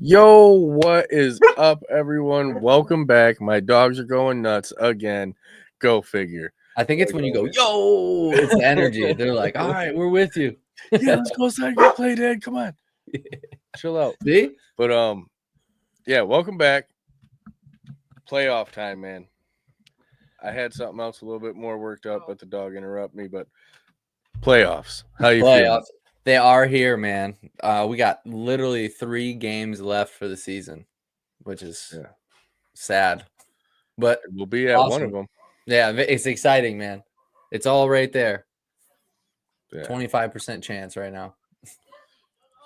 Yo, what is up, everyone? Welcome back. My dogs are going nuts again. Go figure. I think it's when you go, yo, it's the energy. They're like, all right, we're with you. Yeah, let's go outside and go play, Dad. Come on. Chill out. See? But yeah, welcome back. Playoff time, man. I had something else a little bit more worked up, but the dog interrupted me. But playoffs. How you feeling? They are here, man. We got literally 3 games left for the season, which is sad. But We'll be at one of them. Yeah, it's exciting, man. It's all right there. Yeah. 25% chance right now.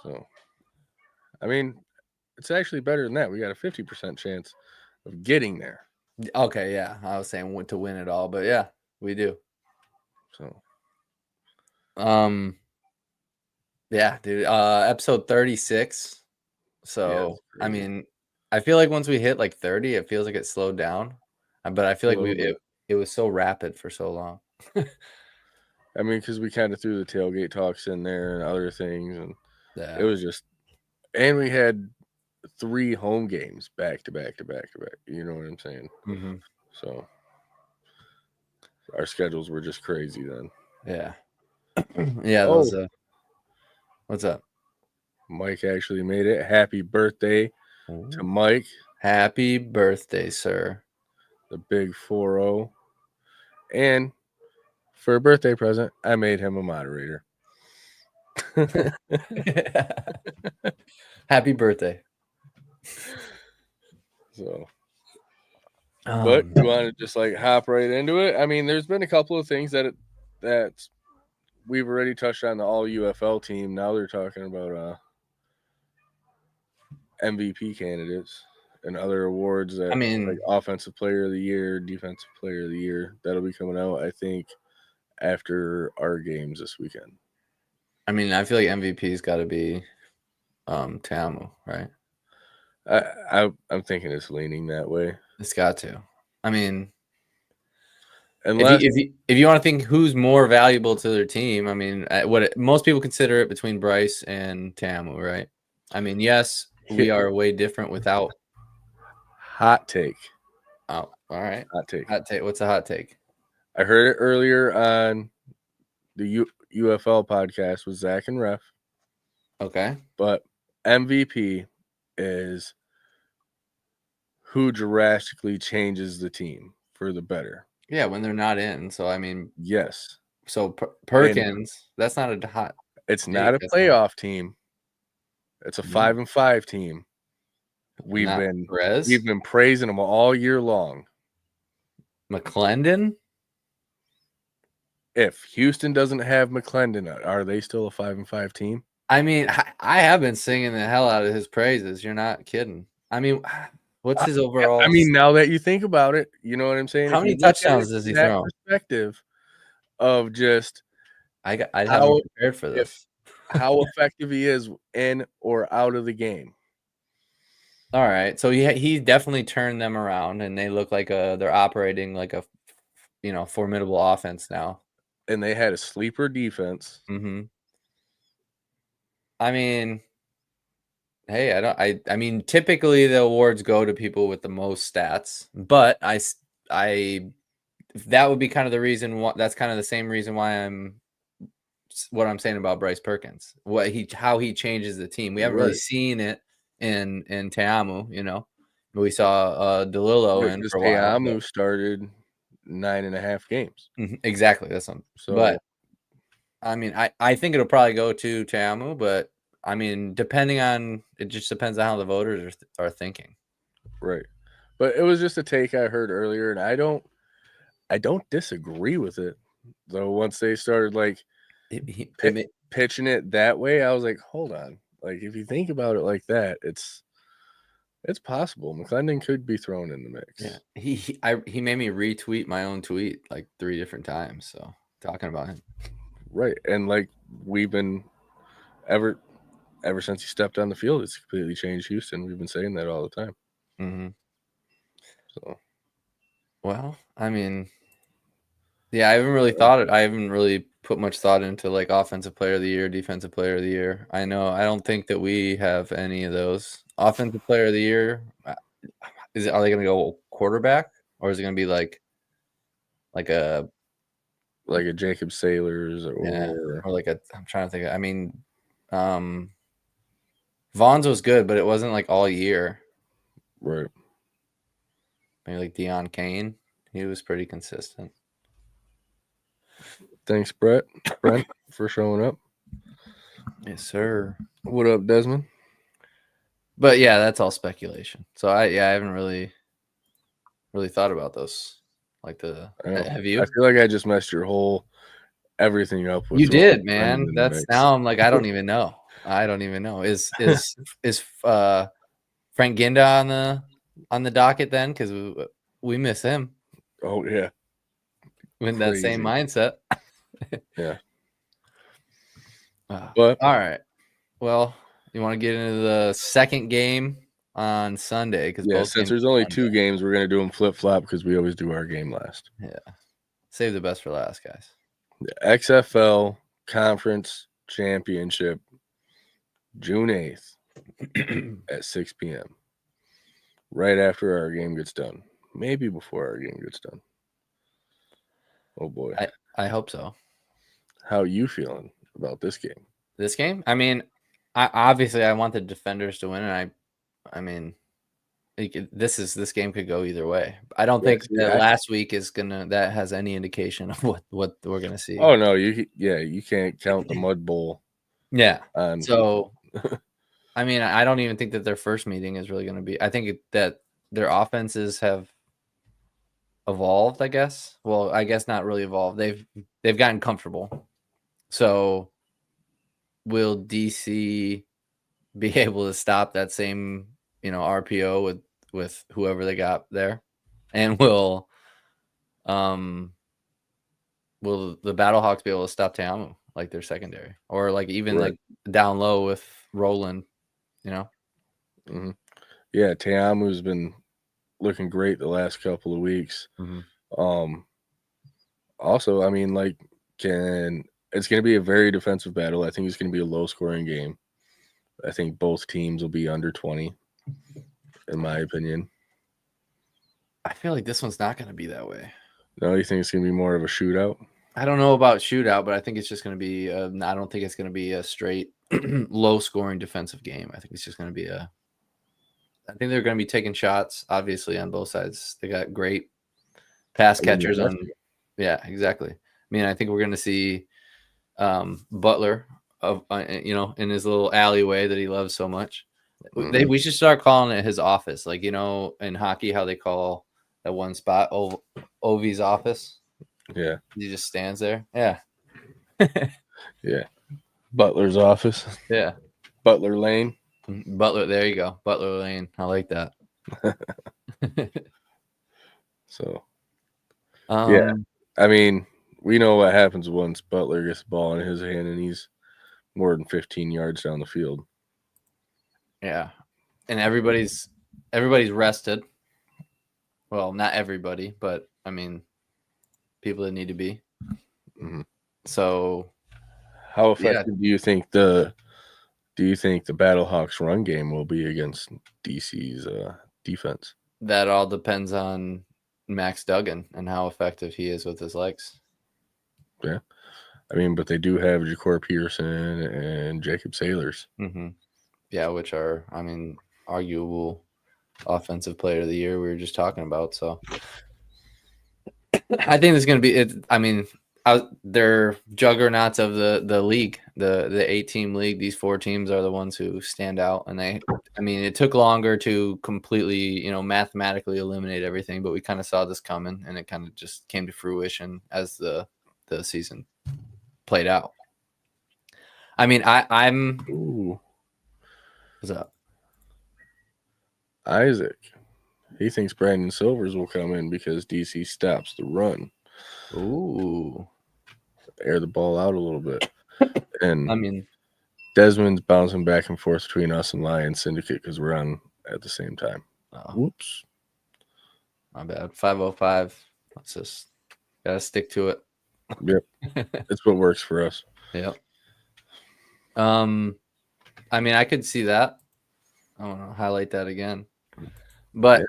So, I mean, it's actually better than that. We got a 50% chance of getting there. Okay, yeah. I was saying to win it all, but yeah, we do. So, yeah, dude. Episode 36. So, I mean, I feel like once we hit like 30, it feels like it slowed down. But I feel like it was so rapid for so long. I mean, because we kind of threw the tailgate talks in there and other things, and it was just, and we had 3 home games back to back to back to back. You know what I'm saying? Mm-hmm. So our schedules were just crazy then. Yeah. Yeah. Those, what's up? Mike actually made it. Happy birthday to Mike. Happy birthday, sir. The big 4-0. And for a birthday present, I made him a moderator. Happy birthday. So, but you want to just like hop right into it? I mean, there's been a couple of things that we've already touched on the all UFL team. Now they're talking about MVP candidates and other awards that, like offensive player of the year, defensive player of the year, that'll be coming out, I think, after our games this weekend. I mean, I feel like MVP's got to be Tamu, right? I'm thinking it's leaning that way. It's got to. I mean, unless if you want to think who's more valuable to their team, I mean, most people consider it between Bryce and Tamu, right? I mean, yes, we are way different without. Hot take. Oh, all right. Hot take. What's a hot take? I heard it earlier on the UFL podcast with Zach and Ref. Okay. But MVP is who drastically changes the team for the better. Yeah, when they're not in. So, I mean. Yes. So, Perkins, that's not a hot. It's not a playoff team. It's a 5-5 team. We've been praising them all year long. McClendon? If Houston doesn't have McClendon, are they still a 5-5 team? I mean, I have been singing the hell out of his praises. You're not kidding. I mean, what's his overall? I mean, now that you think about it, you know what I'm saying? How many touchdowns does he throw? Perspective of just I haven't prepared for this. How effective he is in or out of the game. All right, so he definitely turned them around, and they look like they're operating like a formidable offense now. And they had a sleeper defense. Mm-hmm. I mean, hey, I mean, typically the awards go to people with the most stats, but that would be kind of the reason. That's kind of the same reason why what I'm saying about Bryce Perkins, how he changes the team. We haven't really seen it in Teamu, we saw DeLillo in for a while. Teamu started 9.5 games. Exactly. That's something. So, but I mean, I think it'll probably go to Teamu, but I mean, it just depends on how the voters are thinking. Right. But it was just a take I heard earlier, and I don't disagree with it. Though once they started like pitching it that way, I was like, hold on. Like, if you think about it like that, it's possible. McClendon could be thrown in the mix. Yeah. He made me retweet my own tweet like 3 different times. So talking about him. Right. And like we've been ever since he stepped on the field, it's completely changed Houston. We've been saying that all the time. Mm-hmm. So, well, I mean, yeah, I haven't really thought it. I haven't really put much thought into like offensive player of the year, defensive player of the year. I don't think that we have any of those. Offensive player of the year, are they going to go quarterback, or is it going to be like a Jacob Sailors or like I'm trying to think. I mean, Vaughn's was good, but it wasn't like all year. Right. Maybe like Deion Kane. He was pretty consistent. Thanks, Brent, for showing up. Yes, sir. What up, Desmond? But yeah, that's all speculation. So I haven't really thought about those. Like have you? I feel like I just messed your whole everything up with you did, man. That's now I'm like I don't even know. Is Frank Ginda on the docket then? Because we miss him. Oh yeah, with that same mindset. Yeah. But all right. Well, you want to get into the second game on Sunday? Because since there's only 2 games, we're gonna do them flip flop because we always do our game last. Yeah, save the best for last, guys. The XFL Conference Championship, June 8th at 6 p.m. Right after our game gets done, maybe before our game gets done. Oh boy, I hope so. How are you feeling about this game? This game? I mean, I want the Defenders to win, and I mean, this game could go either way. I don't think that last week that has any indication of what we're gonna see. Oh no, you can't count the Mud Bowl. Yeah. So, I mean, I don't even think that their first meeting is really gonna be. I think that their offenses have evolved. I guess. Well, I guess not really evolved. They've gotten comfortable. So, will DC be able to stop that same RPO with whoever they got there, and will the Battlehawks be able to stop Teamu, like their secondary, or like even like down low with Roland, Mm-hmm. Yeah, Teamu's been looking great the last couple of weeks. Mm-hmm. Also, I mean, like, it's going to be a very defensive battle. I think it's going to be a low-scoring game. I think both teams will be under 20, in my opinion. I feel like this one's not going to be that way. No, you think it's going to be more of a shootout? I don't know about shootout, but I think it's just going to be. I don't think it's going to be a straight low-scoring defensive game. I think it's just going to be I think they're going to be taking shots, obviously, on both sides. They got great pass catchers on. Yeah, exactly. I mean, I think we're going to see Butler in his little alleyway that he loves so much. Mm-hmm. We should start calling it his office, like in hockey how they call that one spot Ovi's office. Yeah, he just stands there. Yeah. Yeah, Butler's office. Yeah, Butler Lane. Butler. There you go, Butler Lane. I like that. So, yeah, I mean, we know what happens once Butler gets the ball in his hand and he's more than 15 yards down the field. Yeah, and everybody's rested. Well, not everybody, but I mean, people that need to be. Mm-hmm. So, how effective do you think the Battlehawks run game will be against DC's defense? That all depends on Max Duggan and how effective he is with his legs. Yeah, I mean, but they do have Ja'Cory Pearson and Jacob Sailors. Mm-hmm. Yeah, which are, I mean, arguable offensive player of the year we were just talking about. So I think it's going to be it. I mean, they're juggernauts of the league, the 8-team league. These 4 teams are the ones who stand out, and it took longer to completely, mathematically eliminate everything, but we kind of saw this coming, and it kind of just came to fruition as the season played out. I mean, I'm. Ooh. What's up? Isaac. He thinks Brandon Silvers will come in because DC stops the run. Ooh. Air the ball out a little bit. And I mean, Desmond's bouncing back and forth between us and Lion Syndicate because we're on at the same time. Oh. Whoops. My bad. 5:05. Let's just gotta stick to it. Yep. It's what works for us. Yep. I mean, I could see that. I don't know, highlight that again. But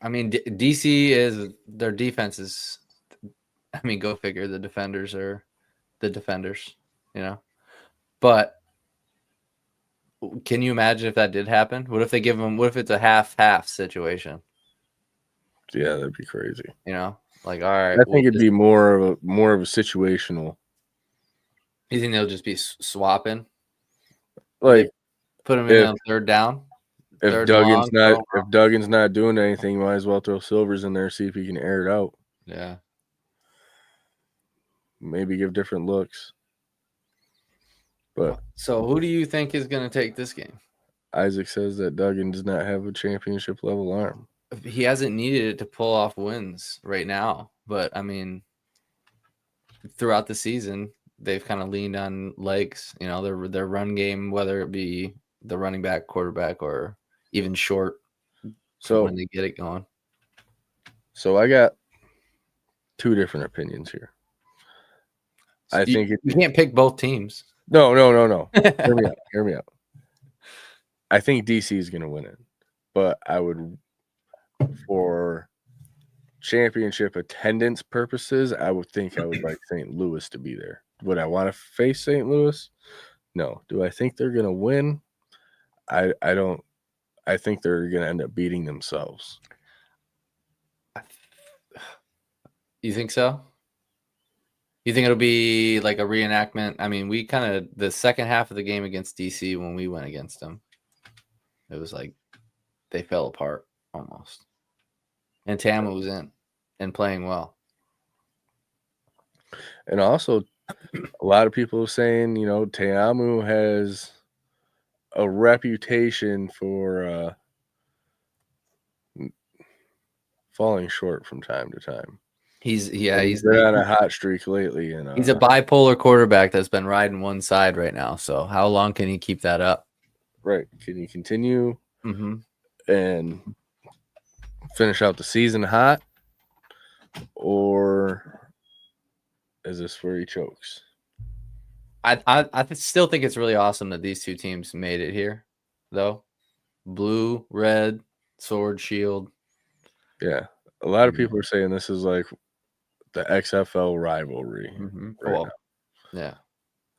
I mean, DC is their defense is. I mean, go figure. The defenders are the defenders, you know. But can you imagine if that did happen? What if they give them? What if it's a half-half situation? Yeah, that'd be crazy. You know, like all right. I think it'd be more of a situational. You think they'll just be swapping? Like put them in on third down. If Duggan's not doing anything, you might as well throw Silvers in there, see if he can air it out. Yeah. Maybe give different looks. But so who do you think is going to take this game? Isaac says that Duggan does not have a championship level arm. He hasn't needed it to pull off wins right now, but I mean, throughout the season, they've kind of leaned on legs. You know, their run game, whether it be the running back, quarterback, or even short. So when they get it going. So I got two different opinions here. So you can't pick both teams. No. Hear me out. I think DC is going to win it, but I would, for championship attendance purposes, I would like St. Louis to be there. Would I want to face St. Louis? No. Do I think they're going to win? I don't. I think they're going to end up beating themselves. You think so? You think it'll be like a reenactment? I mean, we kind of the second half of the game against DC when we went against them, it was like they fell apart almost. And Tama was in and playing well. And also, a lot of people are saying, you know, Teamu has a reputation for falling short from time to time. He's been on a hot streak lately, and he's a bipolar quarterback that's been riding one side right now. So how long can he keep that up? Right? Can he continue and finish out the season hot, or is this where he chokes? I still think it's really awesome that these two teams made it here, though. Blue, red, sword, shield. Yeah, a lot of people are saying this is like the XFL rivalry. Right now. Yeah,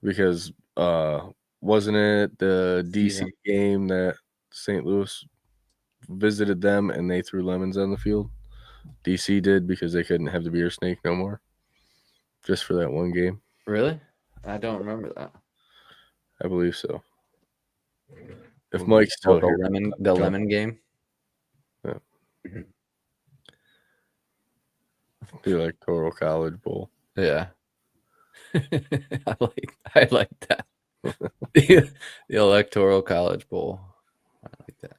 because wasn't it the DC game that St. Louis visited them and they threw lemons on the field? DC did, because they couldn't have the beer snake no more, just for that one game. Really? I don't remember that. I believe so. If Mike's still here, the lemon game. Yeah. The Electoral College Bowl. Yeah. I like that. the Electoral College Bowl. I like that.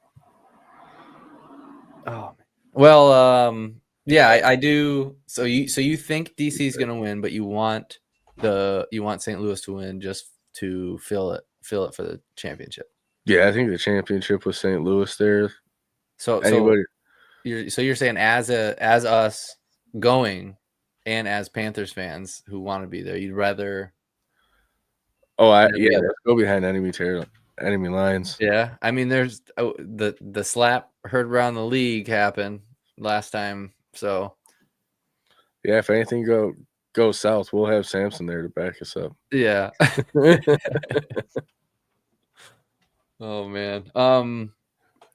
Oh, well, yeah, I do. So you think DC is going to win, but you want St. Louis to win just to fill it for the championship. Yeah, I think the championship was St. Louis there. So you're saying as us going and as Panthers fans who want to be there, you'd rather. Let's go behind enemy lines. Yeah, I mean, there's the slap heard around the league happened last time, so yeah, if anything go south, we'll have Samson there to back us up. Yeah. Oh man. All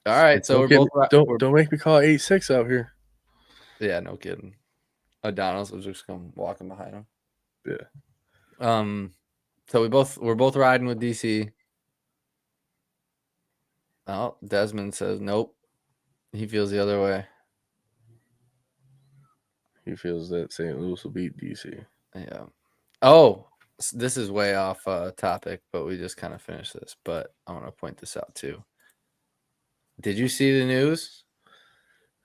right, so don't make me call 8-6 out here. Yeah, no kidding. Adonis was just come walking behind him. Yeah. So we're both riding with DC. Oh, Desmond says nope. He feels the other way. He feels that St. Louis will beat DC. Yeah. Oh, this is way off topic, but we just kind of finished this. But I want to point this out too. Did you see the news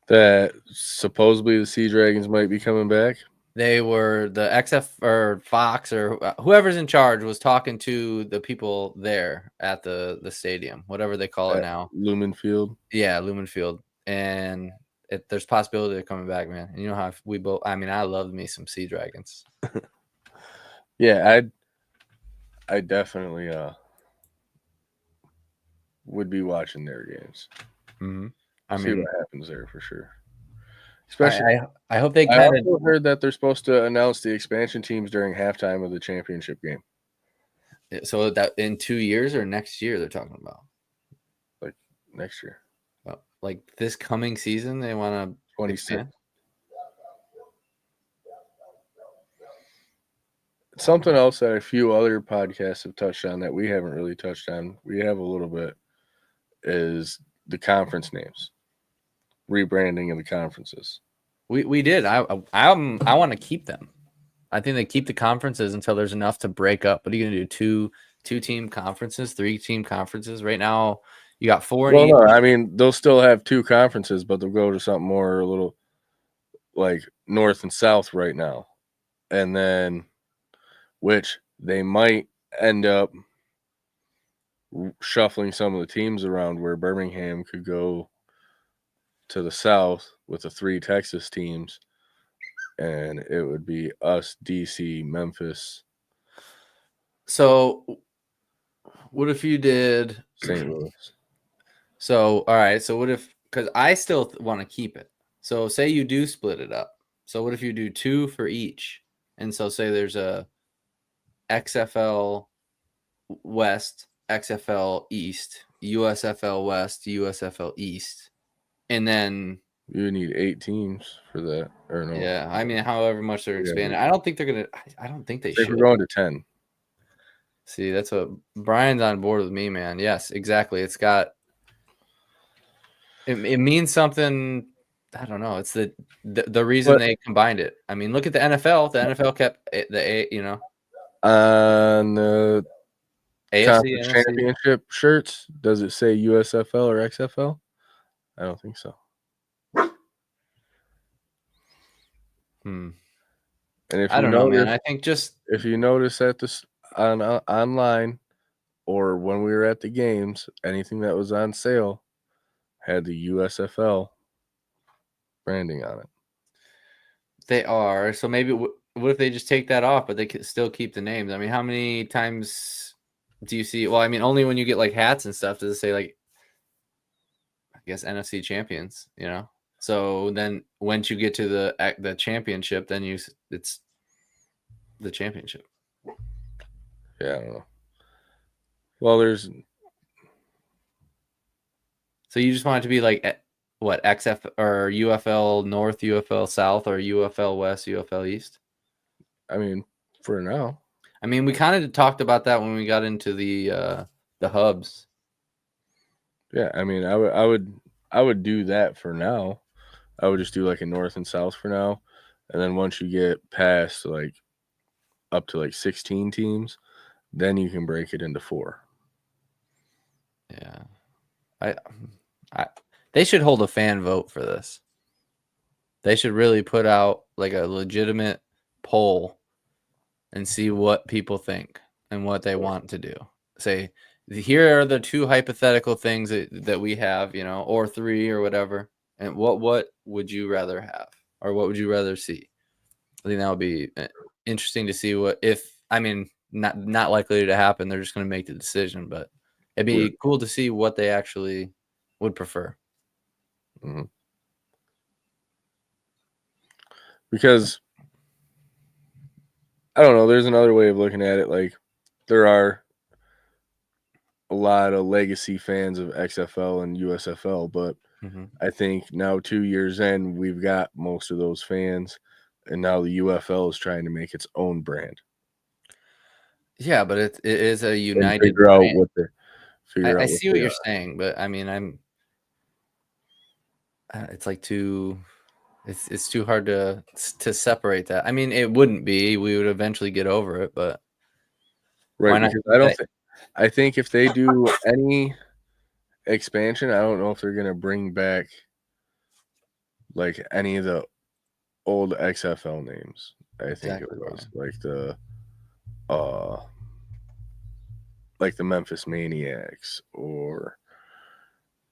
that supposedly the Sea Dragons might be coming back? They were the XF or Fox or whoever's in charge was talking to the people there at the stadium, whatever they call it now. Lumen Field. Yeah, Lumen Field. And there's possibility of coming back, man. And you know how we both. I mean, I love me some Sea Dragons. Yeah, I definitely would be watching their games. Mm-hmm. See what happens there for sure. Especially, I hope they I kind of also heard that they're supposed to announce the expansion teams during halftime of the championship game. So that in 2 years or next year they're talking about, like next year, like this coming season they want to expand. Something else that a few other podcasts have touched on that we haven't really touched on, we have a little bit, is the conference names, rebranding of the conferences. We did. I want to keep them. I think they keep the conferences until there's enough to break up. What are you gonna do? Two team conferences, 3 team conferences? Right now, you got 4. Well, no, I mean they'll still have 2 conferences, but they'll go to something more a little like North and South right now, and then which they might end up shuffling some of the teams around where Birmingham could go to the South with the 3 Texas teams, and it would be us, DC, Memphis. So, what if you did St. Louis? So, all right. So, what if, because I still want to keep it. So, say you do split it up. So, what if you do 2 for each? And so, say there's a XFL West, XFL East, USFL West, USFL East. And then you need 8 teams for that, or no? Yeah, I mean, however much they're expanding. I don't think they're gonna. I don't think they should. We're going to 10. See, that's what Brian's on board with me, man. Yes, exactly. It's got. It means something. I don't know. It's the reason they combined it. I mean, look at the NFL. The NFL kept the on the AFC championship shirts. Does it say USFL or XFL? I don't think so. And if I don't know, man. I think just if you notice at this online or when we were at the games, anything that was on sale had the USFL branding on it. They are. So maybe what if they just take that off, but they can still keep the names? I mean, how many times do you see? Well, I mean, only when you get like hats and stuff does it say like, I guess NFC champions, you know? So then once you get to the championship, then it's the championship. Yeah, I don't know. Well, there's. So you just want it to be like what, XF or UFL North, UFL South, or UFL West, UFL East? I mean, for now. I mean, we kind of talked about that when we got into the hubs. Yeah, I mean, I would do that for now. I would just do like a North and South for now, and then once you get past like up to like 16 teams, then you can break it into 4. Yeah, they should hold a fan vote for this. They should really put out like a legitimate poll and see what people think and what they want to do. Say, here are the 2 hypothetical things that we have, you know, or 3 or whatever. And what would you rather have, or what would you rather see? I think that would be interesting to see I mean, not likely to happen. They're just going to make the decision, but it'd be cool to see what they actually would prefer. Mm-hmm. Because I don't know, there's another way of looking at it. Like, there are a lot of legacy fans of XFL and USFL, but I think now 2 years in, we've got most of those fans, and now the UFL is trying to make its own brand. Yeah, but it is a united figure brand. out what they're. I see what you're saying, but I mean, it's like it's too hard to separate that. I mean, it wouldn't be. We would eventually get over it, but right, because I think if they do any expansion, I don't know if they're gonna bring back like any of the old XFL names. I think it was like the Memphis Maniacs or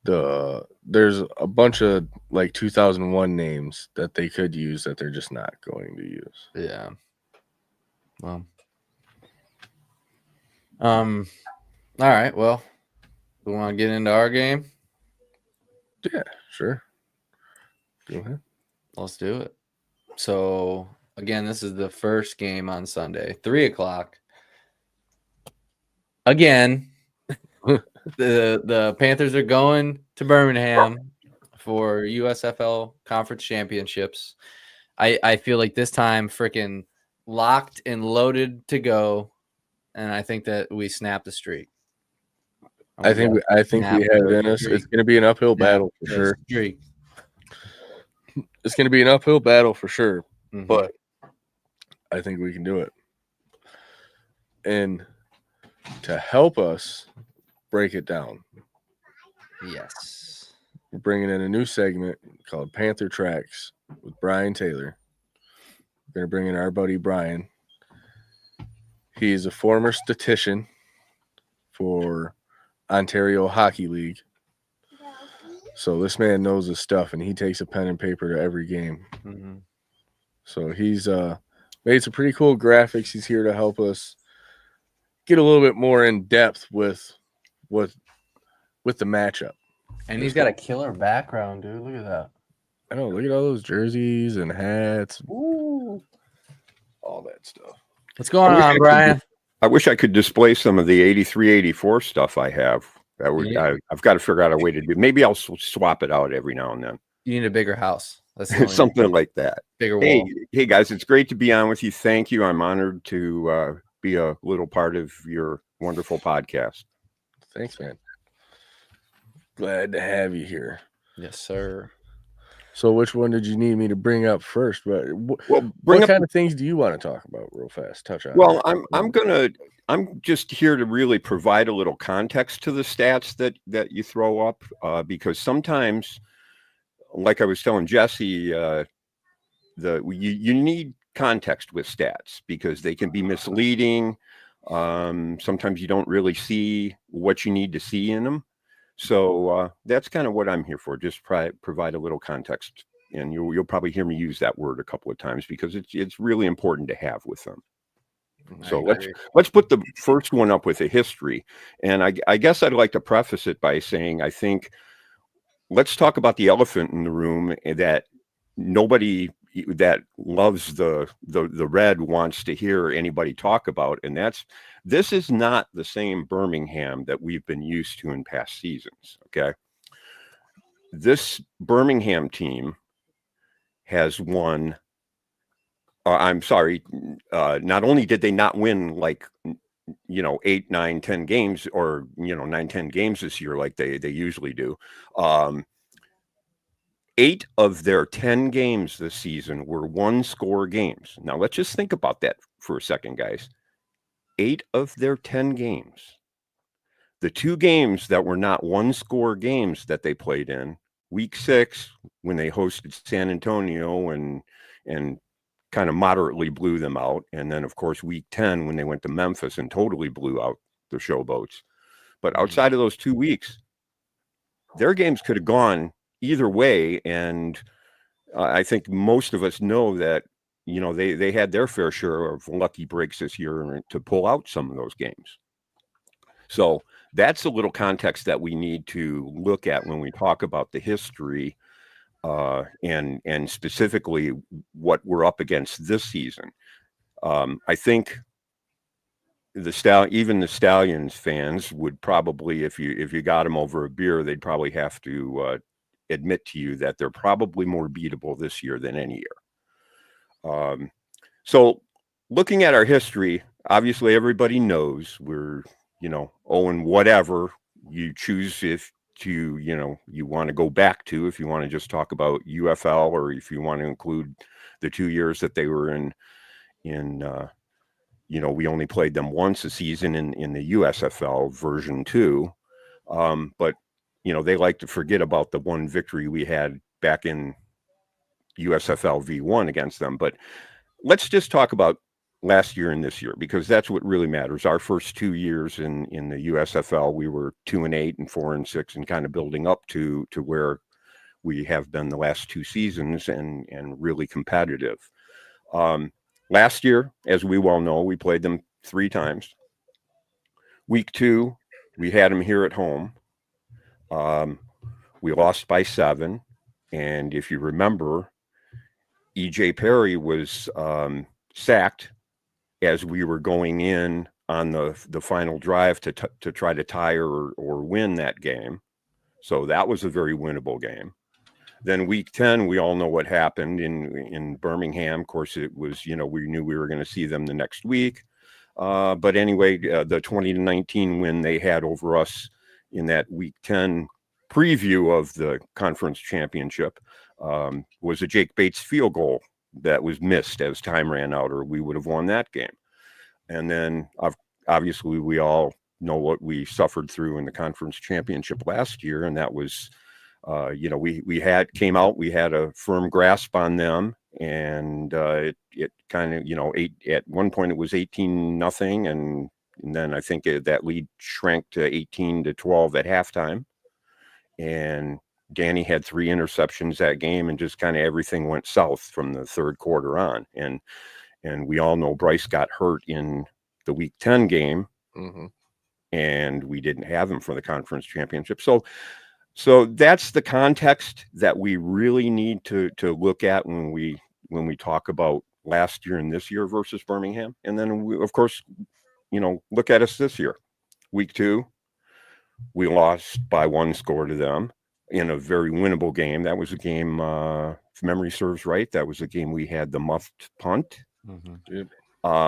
the there's a bunch of like 2001 names that they could use that they're just not going to use. Yeah. Well. All right. Well, we want to get into our game. Yeah, sure. Go ahead. Let's do it. So again, this is the first game on Sunday, 3:00. Again, the Panthers are going to Birmingham for USFL Conference Championships. I feel like this time freaking locked and loaded to go, and I think that we snap the streak. I think we have it in us. It's going to be an uphill battle for sure. Streak. It's going to be an uphill battle for sure, but I think we can do it. And to help us break it down, yes, we're bringing in a new segment called Panther Tracks with Brian Taylor. We're going to bring in our buddy Brian. He's a former statistician for Ontario Hockey League. So this man knows his stuff, and he takes a pen and paper to every game. So he's made some pretty cool graphics. He's here to help us get a little bit more in depth with the matchup. And he's got a killer background, dude. Look at that. I know. Look at all those jerseys and hats. Ooh. All that stuff. What's going on, Brian? I wish I could display some of the 83, 84 stuff I have. I've got to figure out a way to do. Maybe I'll swap it out every now and then. You need a bigger house. That's something like that. Bigger wall. Hey, guys, it's great to be on with you. Thank you. I'm honored to be a little part of your wonderful podcast. Thanks, man. Glad to have you here. Yes, sir. So which one did you need me to bring up first? But what kind of things do you want to talk about real fast? Touch on. Well, I'm just here to really provide a little context to the stats that you throw up, because sometimes, like I was telling Jesse, you need context with stats because they can be misleading. Sometimes you don't really see what you need to see in them. So that's kind of what I'm here for. Just provide a little context, and you'll probably hear me use that word a couple of times because it's really important to have with them. So let's put the first one up with a history, and I guess I'd like to preface it by saying I think let's talk about the elephant in the room that nobody that loves the red wants to hear anybody talk about, and this is not the same Birmingham that we've been used to in past seasons. Okay, this Birmingham team has won. I'm sorry. Not only did they not win 8, 9, 10 games, or 9, 10 games this year like they usually do. 8 of their 10 games this season were 1-score games. Now let's just think about that for a second, guys. 8 of their 10 games. The 2 games that were not 1-score games that they played in week 6 when they hosted San Antonio and kind of moderately blew them out, and then of course week 10 when they went to Memphis and totally blew out the Showboats. But outside of those 2 weeks, their games could have gone either way, and I think most of us know that they had their fair share of lucky breaks this year to pull out some of those games. So that's a little context that we need to look at when we talk about the history, and specifically what we're up against this season. I think even the Stallions fans would probably, if you got them over a beer, they'd probably have to admit to you that they're probably more beatable this year than any year. So looking at our history, obviously everybody knows we're 0-whatever you choose you want to go back to, if you want to just talk about UFL, or if you want to include the 2 years that they were in we only played them once a season in the USFL version 2. But they like to forget about the one victory we had back in USFL V1 against them. But let's just talk about last year and this year, because that's what really matters. Our first 2 years in the USFL, we were 2-8 and 4-6, and kind of building up to where we have been the last 2 seasons, and really competitive. Last year, as we well know, we played them 3 times. Week 2, we had them here at home. We lost by 7, and if you remember, E.J. Perry was sacked as we were going in on the final drive to try to tie or win that game. So that was a very winnable game. Then week 10, we all know what happened in Birmingham. Of course, it was, we knew we were going to see them the next week. But anyway, the 20-19 win they had over us in that week 10 preview of the conference championship was a Jake Bates field goal that was missed as time ran out, or we would have won that game. And then obviously we all know what we suffered through in the conference championship last year. And that was, we had a firm grasp on them, and it kind of, at one point it was 18-0. And then I think that lead shrank to 18-12 at halftime. And Danny had 3 interceptions that game, and just kind of everything went south from the third quarter on. And we all know Bryce got hurt in the week 10 game, and we didn't have him for the conference championship. So that's the context that we really need to look at when we talk about last year and this year versus Birmingham. And then we, of course, look at us this year. Week 2, we lost by 1 score to them in a very winnable game. That was a game, if memory serves right, that was a game we had the muffed punt,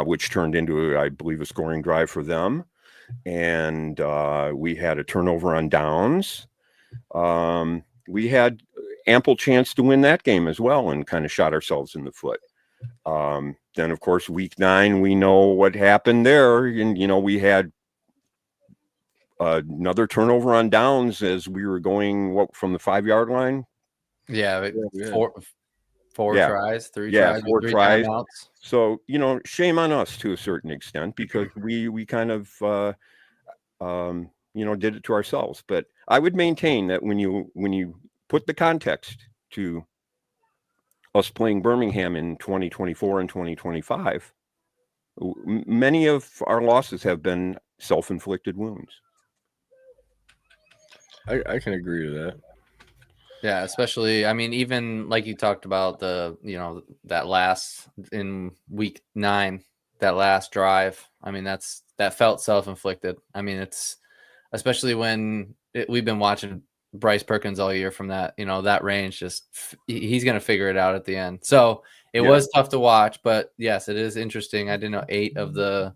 which turned into, I believe, a scoring drive for them. And we had a turnover on downs. We had ample chance to win that game as well, and kind of shot ourselves in the foot. Then, of course, week 9, we know what happened there. And, we had another turnover on downs as we were going from the 5-yard line. Yeah, 4 tries, 3 tries, 4 3 tries. timeouts. So, shame on us to a certain extent, because we kind of did it to ourselves. But I would maintain that when you put the context to us playing Birmingham in 2024 and 2025, many of our losses have been self-inflicted wounds. I can agree with that. Yeah, especially, even like you talked about that last in week 9, that last drive. That felt self-inflicted. It's especially when we've been watching Bryce Perkins all year from that, that range. Just he's going to figure it out at the end. So it was tough to watch, but yes, it is interesting. I didn't know 8 of the.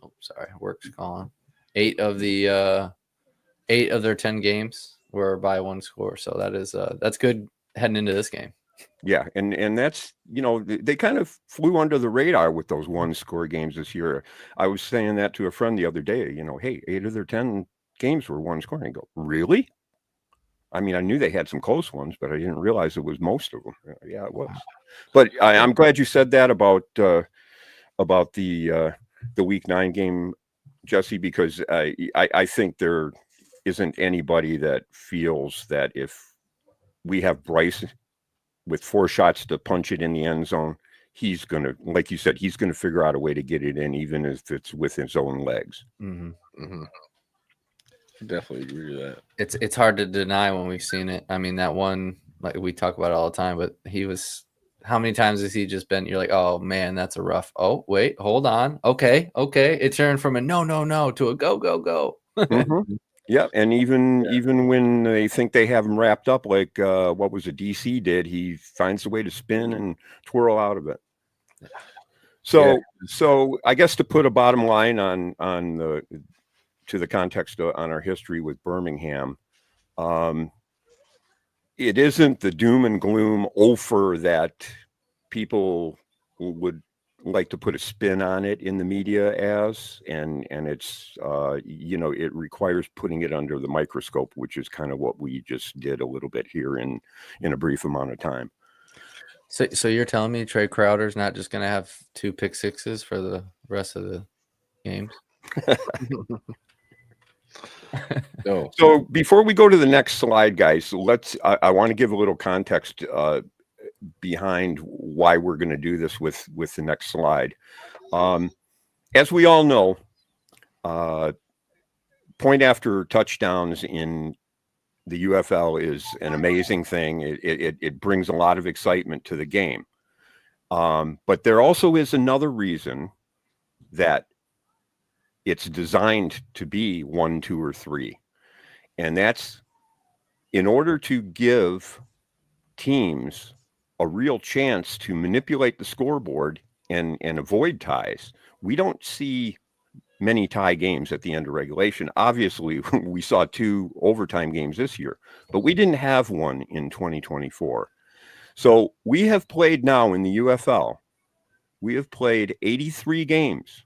Oh, sorry, work's calling. 8 of their 10 games were by 1 score. So that's good heading into this game. Yeah, and that's, they kind of flew under the radar with those 1-score games this year. I was saying that to a friend the other day, hey, 8 of their 10 games were 1 score. And I go, really? I knew they had some close ones, but I didn't realize it was most of them. Yeah, it was. But I'm glad you said that about the week 9 game, Jesse, because I think there isn't anybody that feels that if we have Bryce with 4 shots to punch it in the end zone, he's going to, like you said, he's going to figure out a way to get it in, even if it's with his own legs. Definitely agree with that. It's hard to deny when we've seen it. That one, like we talk about it all the time, but how many times has he just been, you're like, oh man, that's a rough, oh wait, hold on. Okay. It turned from a no to a go. Yeah, and even when they think they have him wrapped up, like what was it DC did, he finds a way to spin and twirl out of it. So I guess to put a bottom line on the context on our history with Birmingham, it isn't the doom and gloom offer that people would like to put a spin on it in the media as, and it's it requires putting it under the microscope, which is kind of what we just did a little bit here in a brief amount of time. So you're telling me Trey Crowder's not just going to have 2 pick sixes for the rest of the games? No. So before we go to the next slide, guys, I want to give a little context behind why we're going to do this with the next slide. As we all know, point after touchdowns in the UFL is an amazing thing. It brings a lot of excitement to the game. But there also is another reason that it's designed to be 1, 2, or 3. And that's in order to give teams a real chance to manipulate the scoreboard and avoid ties. We don't see many tie games at the end of regulation. Obviously, we saw 2 overtime games this year, but we didn't have one in 2024. So we have played now in the UFL, we have played 83 games,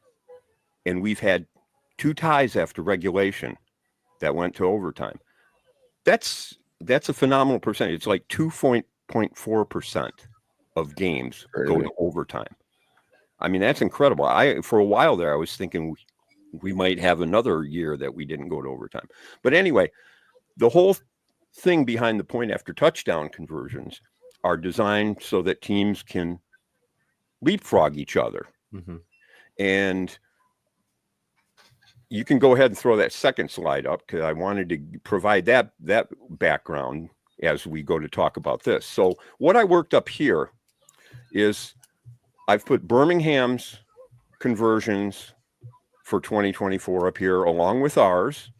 and we've had 2 ties after regulation that went to overtime. That's a phenomenal percentage. It's like 2.4% of games go to overtime. I mean, that's incredible. For a while there, I was thinking we might have another year that we didn't go to overtime. But anyway, the whole thing behind the point after touchdown conversions are designed so that teams can leapfrog each other. Mm-hmm. And you can go ahead and throw that second slide up, because I wanted to provide that background as we go to talk about this. So what I worked up here is I've put Birmingham's conversions for 2024 up here, along with ours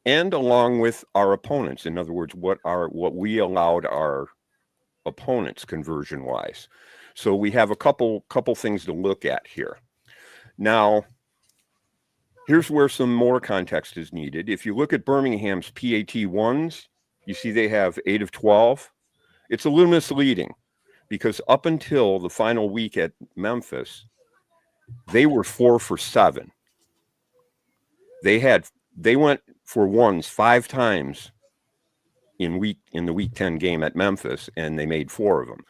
and along with our opponents. In other words, what we allowed our opponents conversion wise. So we have a couple things to look at here. Now, here's where some more context is needed. If you look at Birmingham's PAT ones, you see they have 8 of 12. It's a little misleading, because up until the final week at Memphis, they were 4 for 7. They went for ones 5 times in the week 10 game at Memphis, and they made 4 of them.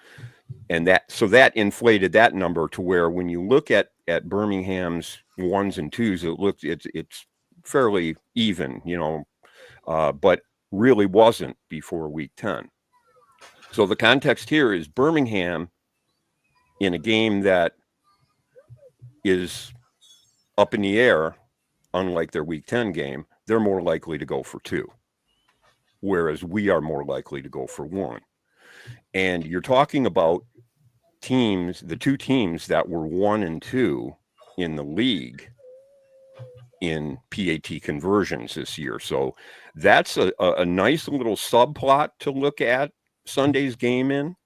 And that inflated that number to where when you look at Birmingham's 1s and 2s, it's fairly even, but really wasn't before week 10. So the context here is Birmingham, in a game that is up in the air, unlike their week 10 game, they're more likely to go for 2, whereas we are more likely to go for 1. And you're talking about teams, the 2 teams that were 1 and 2 in the league in PAT conversions this year. So that's a nice little subplot to look at Sunday's game in.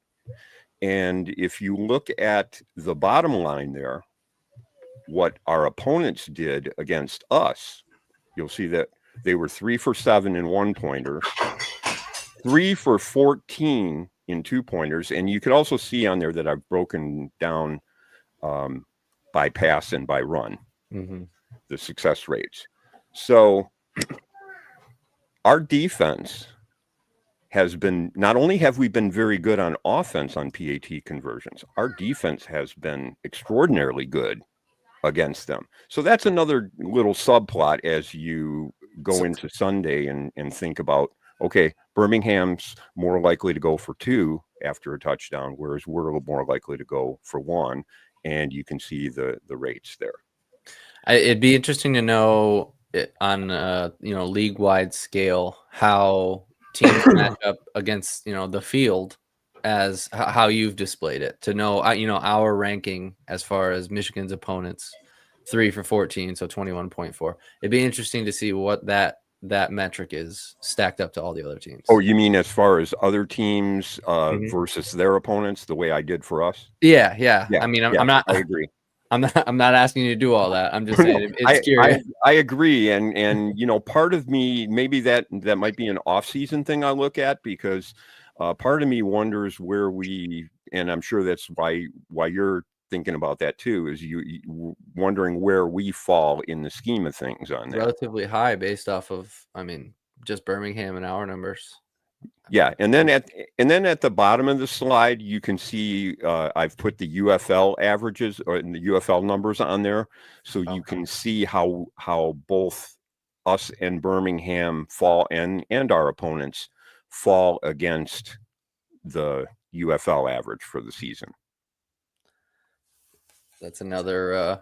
And if you look at the bottom line there, what our opponents did against us, you'll see that they were 3 for 7 in 1-pointers, 3 for 14 in 2-pointers. And you could also see on there that I've broken down by pass and by run, the success rates. So our defense has been, not only have we been very good on offense on PAT conversions, our defense has been extraordinarily good against them. So that's another little subplot as you go into Sunday and think about, okay, Birmingham's more likely to go for 2 after a touchdown, whereas we're a little more likely to go for 1. And you can see the rates there. It'd be interesting to know on league-wide scale how teams match up against the field, as how you've displayed it, to know our ranking as far as Michigan's opponents, 3 for 14, so 21.4. It'd be interesting to see what that metric is stacked up to all the other teams. Oh, you mean as far as other teams versus their opponents, the way I did for us? Yeah. I mean, I'm not. I agree. I'm not asking you to do all that. I'm just saying it's curious. I agree, and part of me, maybe that might be an off-season thing I look at, because part of me wonders where we, and I'm sure that's why you're thinking about that too, is you wondering where we fall in the scheme of things on that. Relatively high based off of, just Birmingham and our numbers. Yeah, and then at the bottom of the slide, you can see I've put the UFL averages or the UFL numbers on there, so you can see how both us and Birmingham fall and our opponents fall against the UFL average for the season. That's another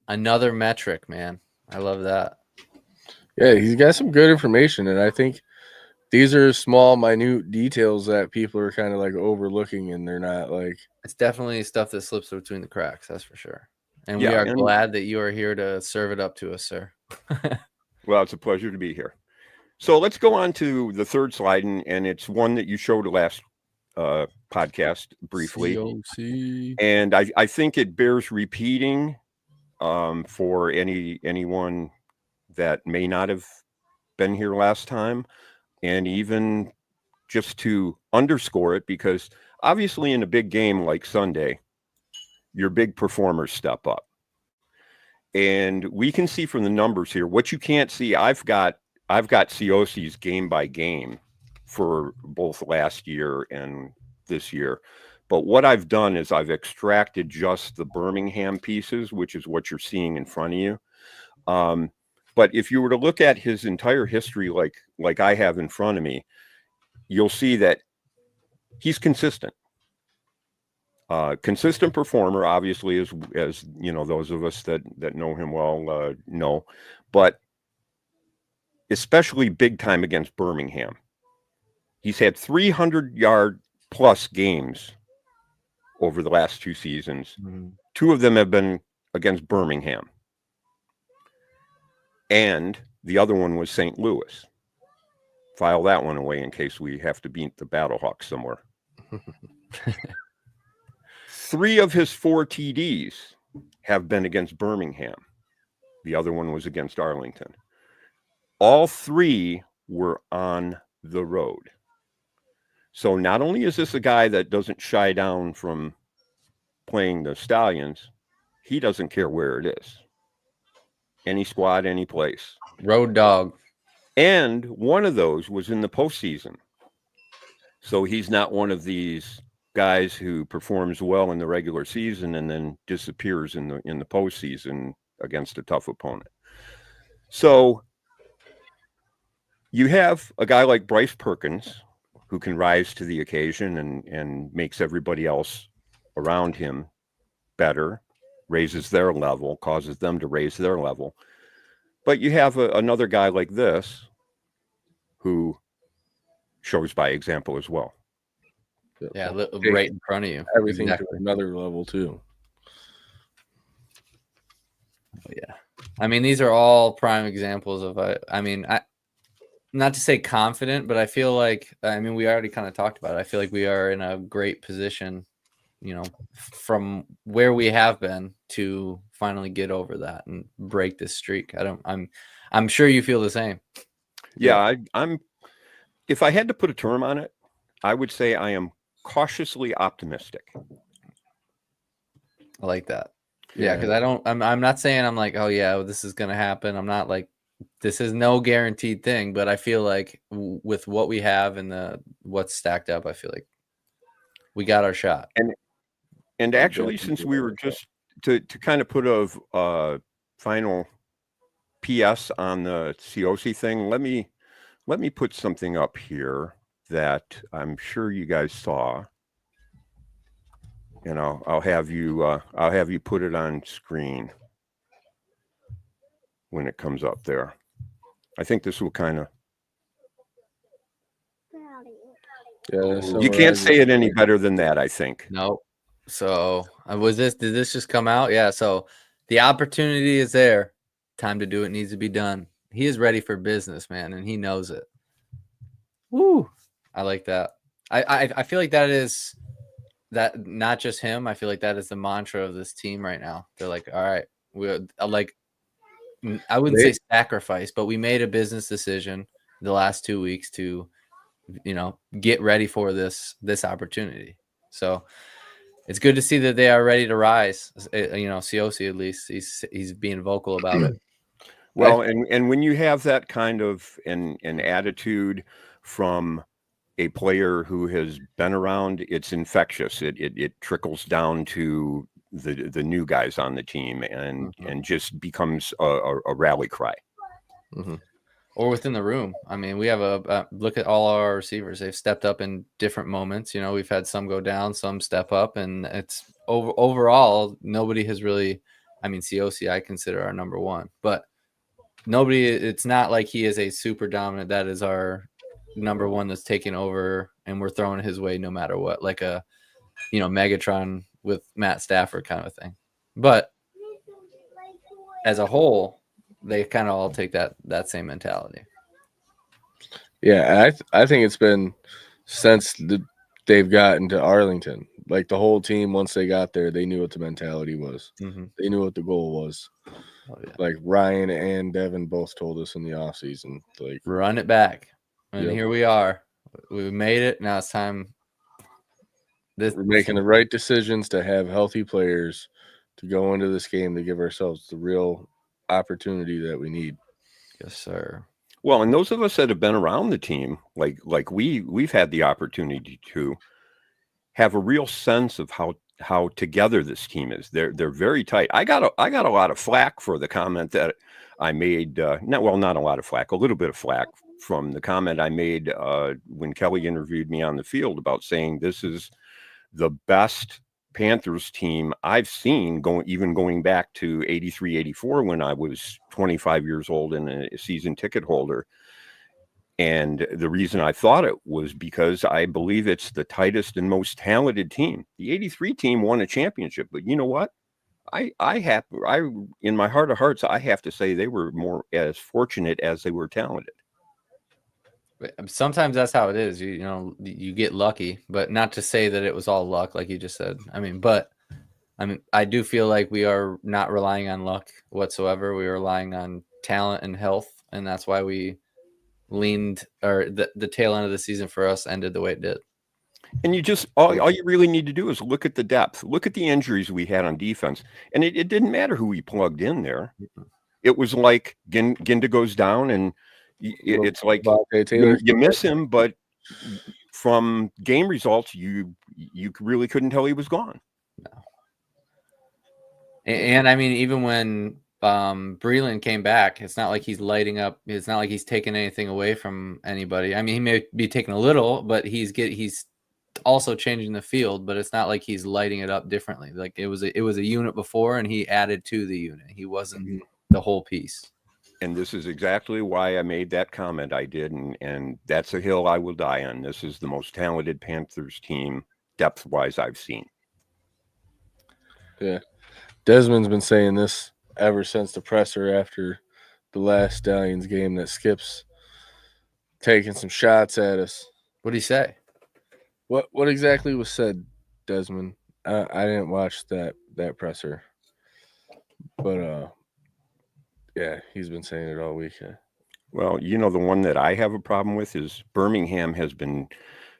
metric, man. I love that. Yeah, he's got some good information, and I think these are small, minute details that people are kind of like overlooking, and they're not like. It's definitely stuff that slips between the cracks. That's for sure. And Yeah, we are glad that you are here to serve it up to us, sir. Well, it's a pleasure to be here. So let's go on to the third slide, and it's one that you showed last podcast briefly. COC. And I think it bears repeating for anyone that may not have been here last time, and even just to underscore it, because obviously in a big game like Sunday, your big performers step up. And we can see from the numbers here, what you can't see, I've got COC's game by game for both last year and this year. But what I've done is I've extracted just the Birmingham pieces, which is what you're seeing in front of you. But if you were to look at his entire history, like I have in front of me, you'll see that he's consistent. Consistent performer, obviously, as you know, those of us that know him well know, but especially big time against Birmingham. He's had 300-yard plus games over the last two seasons. Mm-hmm. Two of them have been against Birmingham. And the other one was St. Louis. File that one away in case we have to beat the Battlehawks somewhere. 3 of his 4 TDs have been against Birmingham. The other one was against Arlington. All 3 were on the road. So not only is this a guy that doesn't shy down from playing the Stallions, he doesn't care where it is. Any squad, any place. Road dog. And one of those was in the postseason. So he's not one of these guys who performs well in the regular season and then disappears in the postseason against a tough opponent. So you have a guy like Bryce Perkins who can rise to the occasion and makes everybody else around him better, raises their level, causes them to raise their level. But you have another guy like this who shows by example as well. Yeah, right in front of you. Everything to another level too. Yeah. I mean, these are all prime examples of, not to say confident, but I feel like, we already kind of talked about it. I feel like we are in a great position, from where we have been to finally get over that and break this streak. I'm sure you feel the same. Yeah, I'm, if I had to put a term on it, I would say I am cautiously optimistic. I like that. Yeah, because I'm not saying I'm like, oh yeah, this is gonna happen. I'm not like, this is no guaranteed thing, but I feel like with what we have and what's stacked up, I feel like we got our shot. And actually, since we were just to kind of put a final PS on the COC thing, let me put something up here that I'm sure you guys saw, and I'll have you put it on screen when it comes up there. I think this will kind of. Yeah, you can't say it any better than that, I think. No. So did this just come out? Yeah. So the opportunity is there. Time to do it needs to be done. He is ready for business, man, and he knows it. Woo. I like that. I feel like that is that, not just him. I feel like that is the mantra of this team right now. They're like, all right, I wouldn't say sacrifice, but we made a business decision the last 2 weeks to, get ready for this opportunity. So it's good to see that they are ready to rise. COC, at least he's being vocal about it. Well, and when you have that kind of an attitude from a player who has been around, it's infectious. It trickles down to the new guys on the team and just becomes a rally cry. Or within the room. I mean, we have a look at all our receivers. They've stepped up in different moments. You know, we've had some go down, some step up, and it's overall nobody has really. I mean, COC I consider our number one, but nobody. It's not like he is a super dominant. That is our number one that's taking over, and we're throwing his way no matter what. Like a, you know, Megatron with Matt Stafford kind of thing. But as a whole, they kind of all take that same mentality. Yeah, I think it's been since they've gotten to Arlington. Like the whole team, once they got there, they knew what the mentality was. They knew what the goal was. Oh, yeah. Like Ryan and Devin both told us in the offseason, like run it back. And here we are. We made it. Now it's time. We're making the right decisions to have healthy players to go into this game to give ourselves the real opportunity that we need. Yes, sir. Well, and those of us that have been around the team, like we've had the opportunity to have a real sense of how together this team is. They're very tight. I got a lot of flack for the comment that I made. Not a lot of flack, a little bit of flack from the comment I made when Kelly interviewed me on the field about saying this is the best Panthers team I've seen going back to 83, 84 when I was 25 years old and a season ticket holder. And the reason I thought it was because I believe it's the tightest and most talented team. The 83 team won a championship, but you know what? I in my heart of hearts, I have to say they were more as fortunate as they were talented. Sometimes that's how it is. You know, you get lucky, but not to say that it was all luck, like you just said. I mean, I do feel like we are not relying on luck whatsoever. We are relying on talent and health, and that's why we leaned, or the tail end of the season for us ended the way it did. And you just all you really need to do is look at the depth, look at the injuries we had on defense, and it didn't matter who we plugged in there. It was like Ginda goes down and. It's like you miss him, but from game results, you really couldn't tell he was gone. No. And I mean, even when Breland came back, it's not like he's lighting up. It's not like he's taking anything away from anybody. I mean, he may be taking a little, but he's also changing the field. But it's not like he's lighting it up differently. Like it was a unit before, and he added to the unit. He wasn't the whole piece. And this is exactly why I made that comment I did, and that's a hill I will die on. This is the most talented Panthers team, depth-wise, I've seen. Yeah. Desmond's been saying this ever since the presser after the last Stallions game that Skip's taking some shots at us. What did he say? What exactly was said, Desmond? I didn't watch that presser. But yeah, he's been saying it all week. Well, you know, the one that I have a problem with is Birmingham has been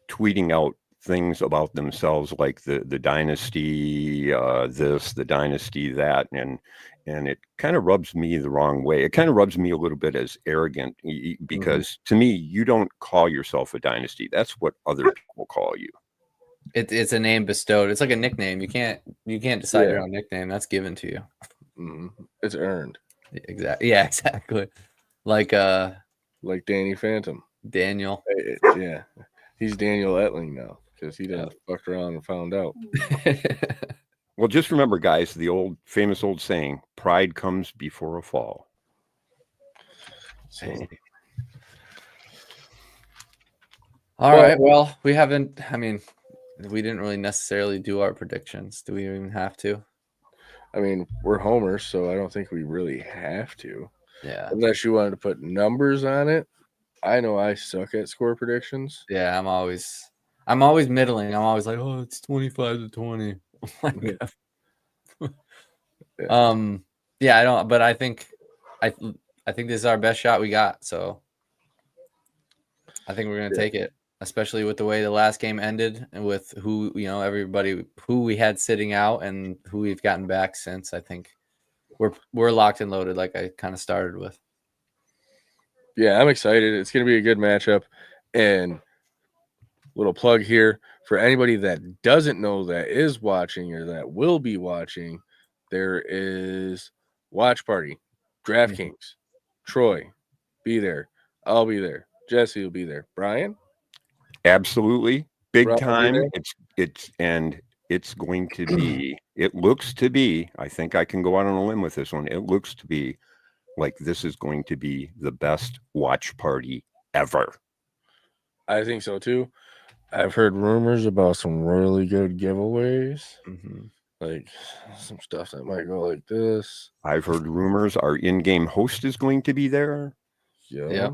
tweeting out things about themselves like the dynasty, this, the dynasty, that, and it kind of rubs me the wrong way. It kind of rubs me a little bit as arrogant because to me, you don't call yourself a dynasty. That's what other people call you. It's a name bestowed. It's like a nickname. You can't decide your own nickname. That's given to you. It's earned. Exactly. Yeah, exactly. Like Danny Phantom. Daniel. Yeah. He's Daniel Etling now because he done fucked around and found out. Well, just remember, guys, the famous old saying, pride comes before a fall. So. All right. Well, we didn't really necessarily do our predictions. Do we even have to? I mean, we're homers, so I don't think we really have to. Yeah. Unless you wanted to put numbers on it. I know I suck at score predictions. Yeah, I'm always middling. I'm always like, oh, it's 25-20. Yeah, I don't, but I think this is our best shot we got. So I think we're gonna take it, especially with the way the last game ended and with who, everybody who we had sitting out and who we've gotten back since. I think we're locked and loaded, like I kind of started with. Yeah, I'm excited. It's gonna be a good matchup, and little plug here for anybody that doesn't know that is watching or that will be watching. There is Watch Party, DraftKings, Troy, be there. I'll be there. Jesse will be there. Brian? Absolutely. Big Brian will be time. there? It's going to be, it looks to be, I think I can go out on a limb with this one. It looks to be like this is going to be the best watch party ever. I think so too. I've heard rumors about some really good giveaways. Like some stuff that might go like this. I've heard rumors our in-game host is going to be there. Yeah.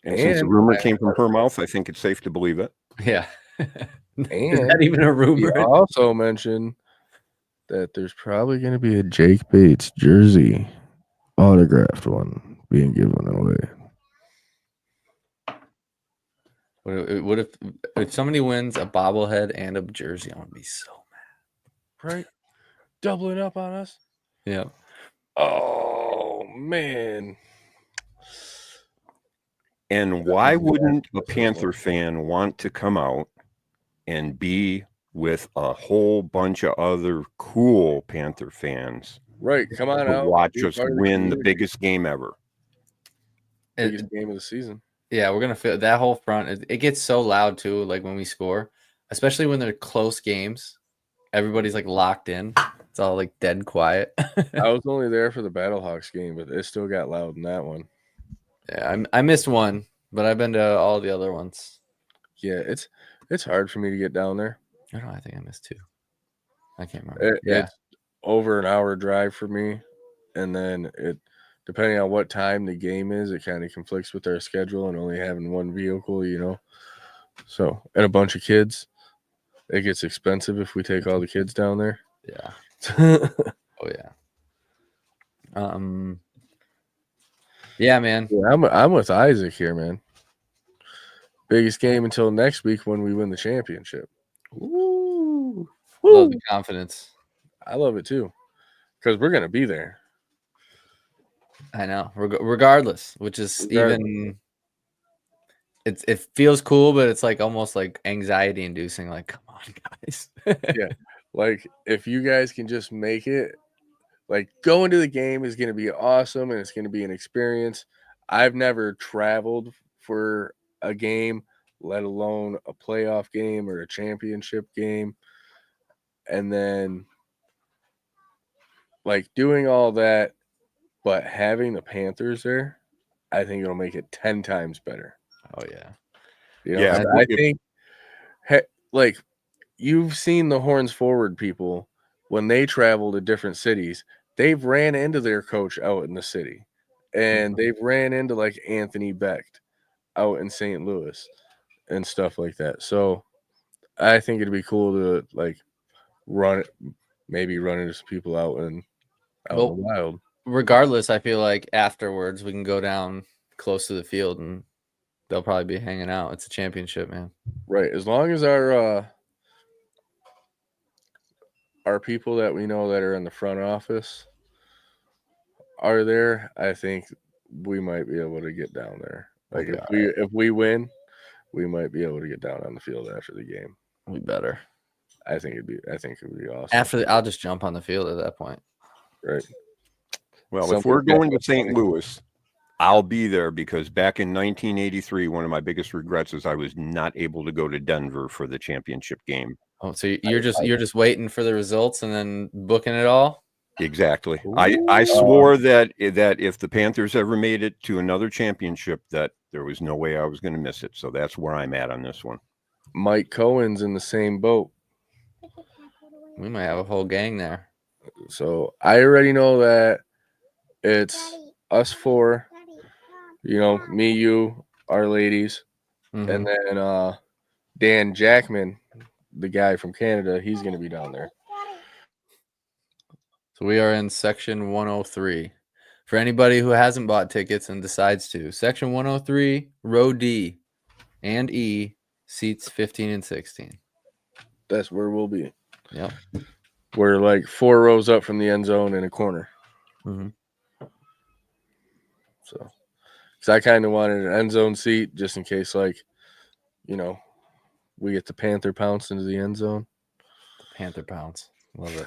And since the rumor came from her mouth, I think it's safe to believe it. Yeah. And is that even a rumor? He also mentioned that there's probably going to be a Jake Bates jersey, autographed one, being given away. What if somebody wins a bobblehead and a jersey? I'm gonna be so mad. Right? Doubling up on us. Yeah. Oh man. And why wouldn't a Panther fan want to come out and be with a whole bunch of other cool Panther fans? Right. Come on out. Watch us win the biggest game ever. Biggest game of the season. Yeah, we're gonna feel that whole front. It gets so loud too, like when we score, especially when they're close games. Everybody's like locked in. It's all like dead quiet. I was only there for the Battlehawks game, but it still got loud in that one. Yeah, I missed one, but I've been to all the other ones. Yeah, it's hard for me to get down there. I don't know. I think I missed two. I can't remember. It's over an hour drive for me, and then depending on what time the game is, it kind of conflicts with our schedule and only having one vehicle, you know. So, and a bunch of kids, it gets expensive if we take all the kids down there. Yeah. Oh yeah. Yeah, man. Yeah, I'm with Isaac here, man. Biggest game until next week when we win the championship. Ooh. Love the confidence. I love it too, because we're gonna be there. I know, regardless, which is even. It feels cool, but it's like almost like anxiety inducing. Like, come on, guys. Yeah, like if you guys can just make it, like going to the game is going to be awesome and it's going to be an experience. I've never traveled for a game, let alone a playoff game or a championship game, and then like doing all that, but having the Panthers there, I think it'll make it 10 times better. Oh yeah, you know, yeah. I think like you've seen the Horns Forward people when they travel to different cities, they've ran into their coach out in the city, and they've ran into like Anthony Becht out in St. Louis and stuff like that. So I think it'd be cool to like maybe run into some people out in the wild. Regardless, I feel like afterwards we can go down close to the field and they'll probably be hanging out. It's a championship, man. Right. As long as our people that we know that are in the front office are there, I think we might be able to get down there. Like if we win, we might be able to get down on the field after the game. We better. I think it'd be awesome. I'll just jump on the field at that point. Right. Well, if we're going to St. Louis, I'll be there because back in 1983, one of my biggest regrets is I was not able to go to Denver for the championship game. Oh, so you're just waiting for the results and then booking it all? Exactly. I swore that if the Panthers ever made it to another championship, that there was no way I was going to miss it. So that's where I'm at on this one. Mike Cohen's in the same boat. We might have a whole gang there. So I already know that it's us four. You know, me, you, our ladies, and then Dan Jackman, the guy from Canada, he's going to be down there. So we are in section 103. For anybody who hasn't bought tickets and decides to, section 103, row D and E, seats 15 and 16. That's where we'll be. Yep. We're like 4 rows up from the end zone in a corner. So. Because I kind of wanted an end zone seat just in case, like, you know, we get the Panther pounce into the end zone. The Panther pounce. Love it.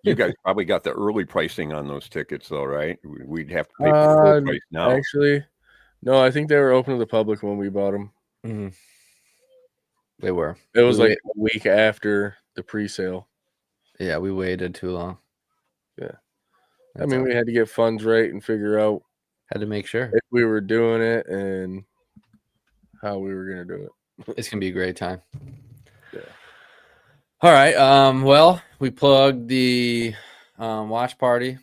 You guys probably got the early pricing on those tickets, though, right? We'd have to pay the full price now. Actually, no, I think they were open to the public when we bought them. Mm-hmm. They were. It was like a week after the pre-sale. Yeah, we waited too long. Yeah. I mean, we had to get funds right and figure out. Had to make sure if we were doing it and how we were going to do it. It's going to be a great time. Yeah. All right. Well, we plugged the watch party.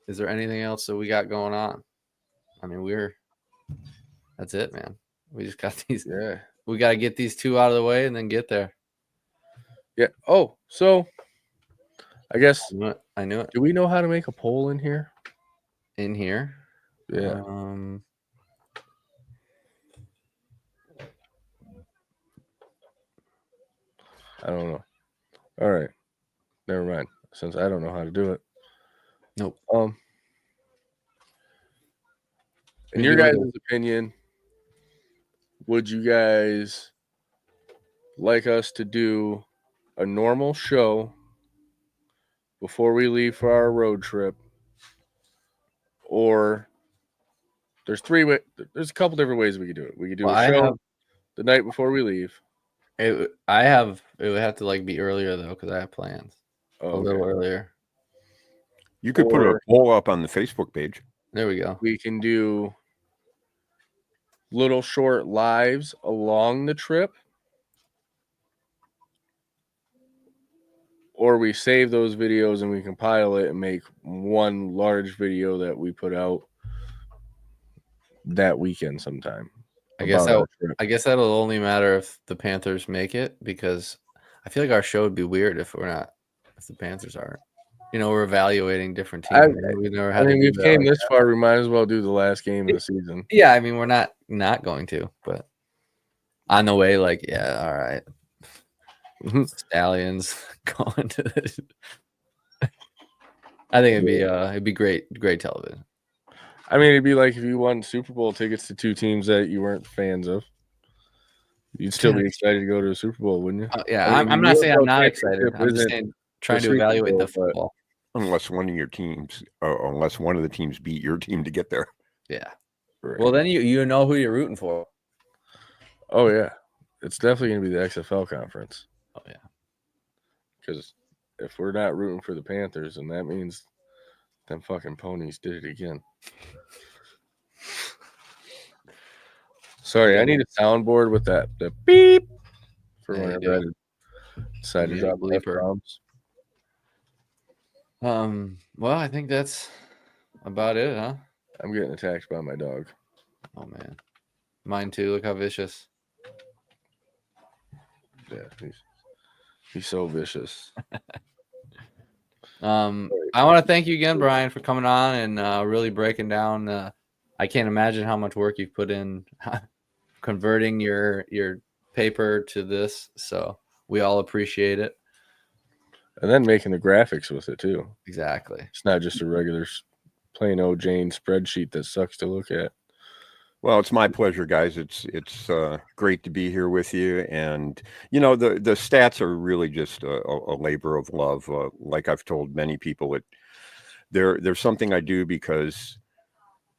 Is there anything else that we got going on? I mean, that's it, man. We just got these. Yeah. We got to get these 2 out of the way and then get there. Yeah. Oh, so I guess I knew it. Do we know how to make a poll in here? In here? Yeah. I don't know. All right. Never mind. Since I don't know how to do it. Nope. In your guys' opinion, would you guys like us to do a normal show before we leave for our road trip? Or there's a couple different ways we could do it. We could do a show the night before we leave. It would have to be earlier though, because I have plans. A little earlier. You could put a poll up on the Facebook page. There we go. We can do little short lives along the trip, or we save those videos and we compile it and make one large video that we put out that weekend sometime. I guess that'll only matter if the Panthers make it, because I feel like our show would be weird if the Panthers aren't. We're evaluating different teams. We've came this far. We might as well do the last game of the season. Yeah, I mean, we're not going to, but on the way, all right. Stallions going to this. I think it'd be great television. I mean, it'd be like if you won Super Bowl tickets to 2 teams that you weren't fans of. You'd still be excited to go to a Super Bowl, wouldn't you? Yeah, I'm not saying I'm not excited. I'm just saying trying to evaluate the football. Unless one of your teams, or unless one of the teams beat your team to get there. Yeah. Right. Well, then you know who you're rooting for. Oh, yeah. It's definitely going to be the XFL conference. Oh, yeah. Because if we're not rooting for the Panthers, then that means them fucking ponies did it again. Sorry, I need a soundboard with the beep for whenever I decide to drop F-bombs. Well, I think that's about it, huh? I'm getting attacked by my dog. Oh man, mine too. Look how vicious. Yeah, he's so vicious. I want to thank you again, Brian, for coming on and really breaking down. I can't imagine how much work you've put in converting your paper to this. So we all appreciate it. And then making the graphics with it too. Exactly. It's not just a regular plain old Jane spreadsheet that sucks to look at. Well, it's my pleasure, guys. It's great to be here with you. And, the stats are really just a labor of love. Like I've told many people, there's something I do because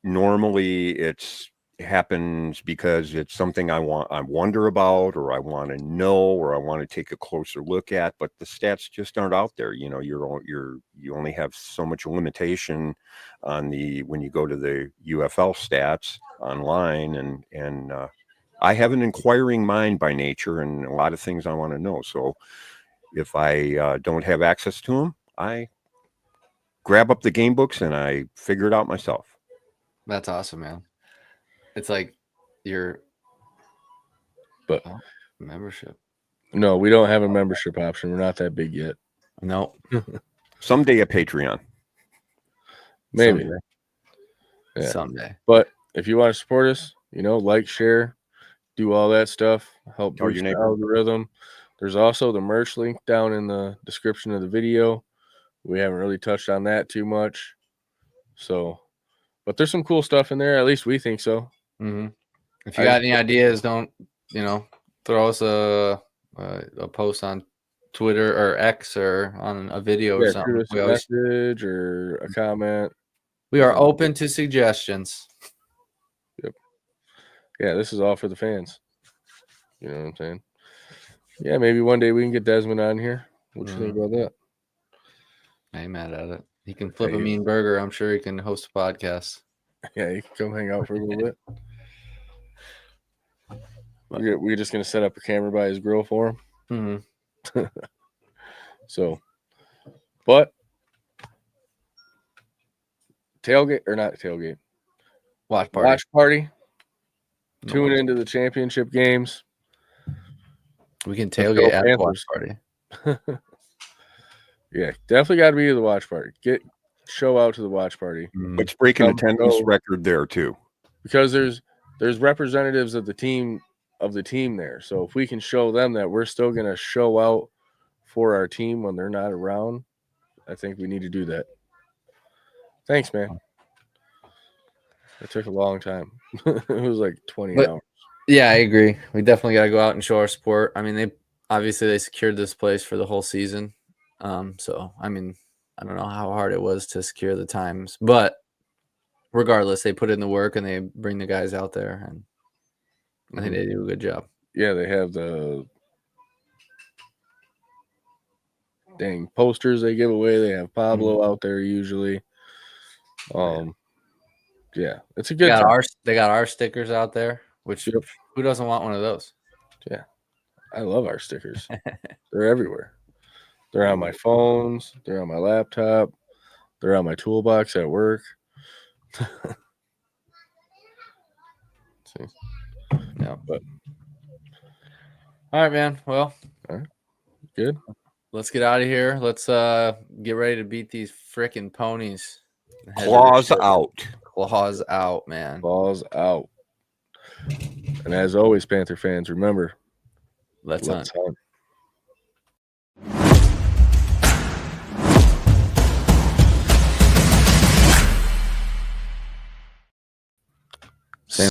normally it happens because it's something I wonder about, or I want to know, or I want to take a closer look at, but the stats just aren't out there. You only have so much limitation on when you go to the UFL stats online, and I have an inquiring mind by nature, and a lot of things I want to know. So if I don't have access to them, I grab up the game books and I figure it out myself. That's awesome, man. It's like membership. No, we don't have a membership option. We're not that big yet. No. Someday a Patreon. Maybe. Someday. Yeah. Someday. But if you want to support us, like, share, do all that stuff, help boost the algorithm. There's also the merch link down in the description of the video. We haven't really touched on that too much. So, but there's some cool stuff in there. At least we think so. Mm-hmm. If you got any ideas, don't, throw us a post on Twitter or X or on a video or something. Shoot us a message or a comment. We are open to suggestions. Yep. Yeah, this is all for the fans. You know what I'm saying? Yeah, maybe one day we can get Desmond on here. What you think about that? I ain't mad at it. He can flip a mean burger. I'm sure he can host a podcast. Yeah, he can come hang out for a little bit. We're just gonna set up a camera by his grill for him. Mm-hmm. So, but tailgate or not tailgate, watch party. Tune into the championship games. We can tailgate at the watch party. Yeah, definitely got to be to the watch party. Show out to the watch party. Let's break an attendance record there too, because there's representatives of the team there. So if we can show them that we're still going to show out for our team when they're not around, I think we need to do that. Thanks, man. It took a long time. It was like 20 hours. Yeah, I agree. We definitely got to go out and show our support. I mean, they secured this place for the whole season. So, I mean, I don't know how hard it was to secure the times, but regardless, they put in the work and they bring the guys out there, and I think they do a good job. Yeah, they have the dang posters they give away. They have Pablo out there usually. Yeah, it's a good time. They got our stickers out there, which who doesn't want one of those? Yeah, I love our stickers. They're everywhere. They're on my phones. They're on my laptop. They're on my toolbox at work. Yeah, but all right, man. Well, all right. Good. Let's get out of here. Let's get ready to beat these freaking ponies. Claws out. Claws out, man. Claws out. And as always, Panther fans, remember, let's hunt.